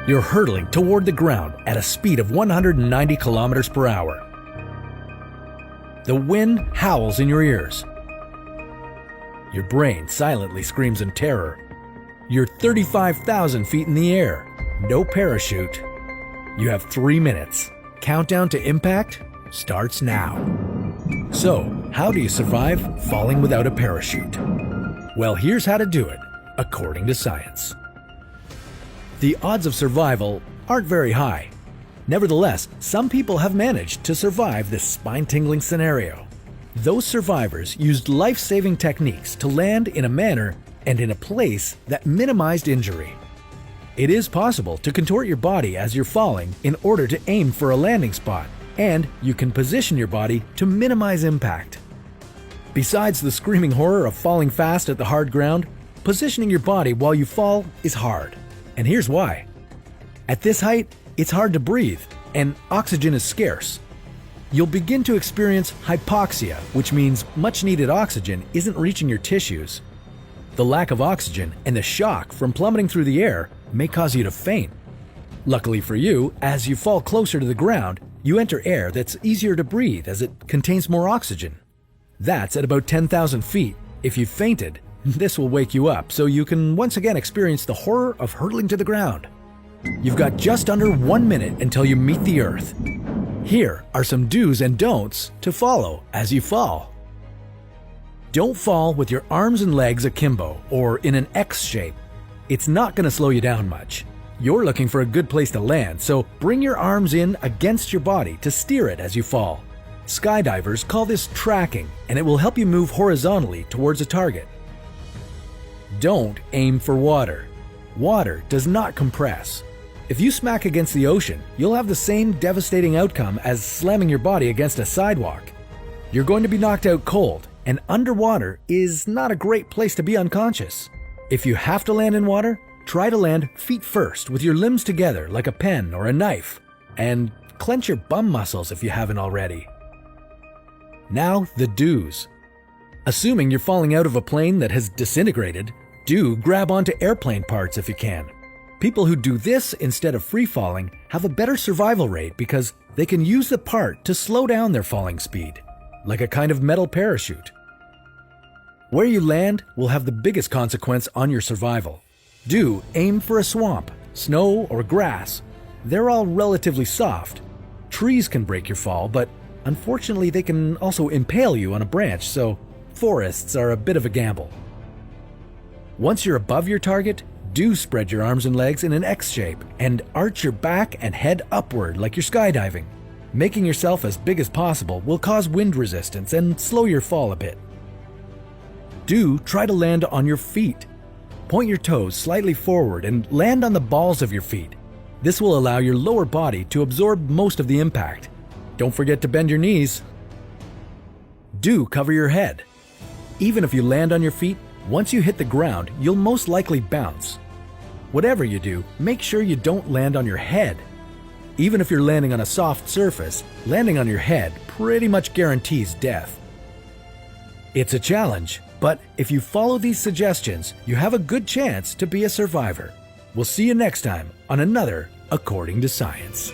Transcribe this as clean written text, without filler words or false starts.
You're hurtling toward the ground at a speed of 190 kilometers per hour. The wind howls in your ears. Your brain silently screams in terror. You're 35,000 feet in the air. No parachute. You have 3 minutes. Countdown to impact starts now. So, how do you survive falling without a parachute? Well, here's how to do it, according to science. The odds of survival aren't very high. Nevertheless, some people have managed to survive this spine-tingling scenario. Those survivors used life-saving techniques to land in a manner and in a place that minimized injury. It is possible to contort your body as you're falling in order to aim for a landing spot, and you can position your body to minimize impact. Besides the screaming horror of falling fast at the hard ground, positioning your body while you fall is hard. And here's why. At this height, it's hard to breathe, and oxygen is scarce. You'll begin to experience hypoxia, which means much-needed oxygen isn't reaching your tissues. The lack of oxygen and the shock from plummeting through the air may cause you to faint. Luckily for you, as you fall closer to the ground, you enter air that's easier to breathe as it contains more oxygen. That's at about 10,000 feet. If you fainted, this will wake you up so you can once again experience the horror of hurtling to the ground. You've got just under 1 minute until you meet the earth. Here are some do's and don'ts to follow as you fall. Don't fall with your arms and legs akimbo or in an X shape. It's not going to slow you down much. You're looking for a good place to land, so bring your arms in against your body to steer it as you fall. Skydivers call this tracking, and it will help you move horizontally towards a target. Don't aim for water. Water does not compress. If you smack against the ocean, you'll have the same devastating outcome as slamming your body against a sidewalk. You're going to be knocked out cold, and underwater is not a great place to be unconscious. If you have to land in water, try to land feet first with your limbs together like a pen or a knife, and clench your bum muscles if you haven't already. Now, the do's. Assuming you're falling out of a plane that has disintegrated, do grab onto airplane parts if you can. People who do this instead of free falling have a better survival rate because they can use the part to slow down their falling speed, like a kind of metal parachute. Where you land will have the biggest consequence on your survival. Do aim for a swamp, snow, or grass. They're all relatively soft. Trees can break your fall, but unfortunately they can also impale you on a branch, so forests are a bit of a gamble. Once you're above your target, do spread your arms and legs in an X shape and arch your back and head upward like you're skydiving. Making yourself as big as possible will cause wind resistance and slow your fall a bit. Do try to land on your feet. Point your toes slightly forward and land on the balls of your feet. This will allow your lower body to absorb most of the impact. Don't forget to bend your knees. Do cover your head. Even if you land on your feet, once you hit the ground, you'll most likely bounce. Whatever you do, make sure you don't land on your head. Even if you're landing on a soft surface, landing on your head pretty much guarantees death. It's a challenge, but if you follow these suggestions, you have a good chance to be a survivor. We'll see you next time on another According to Science.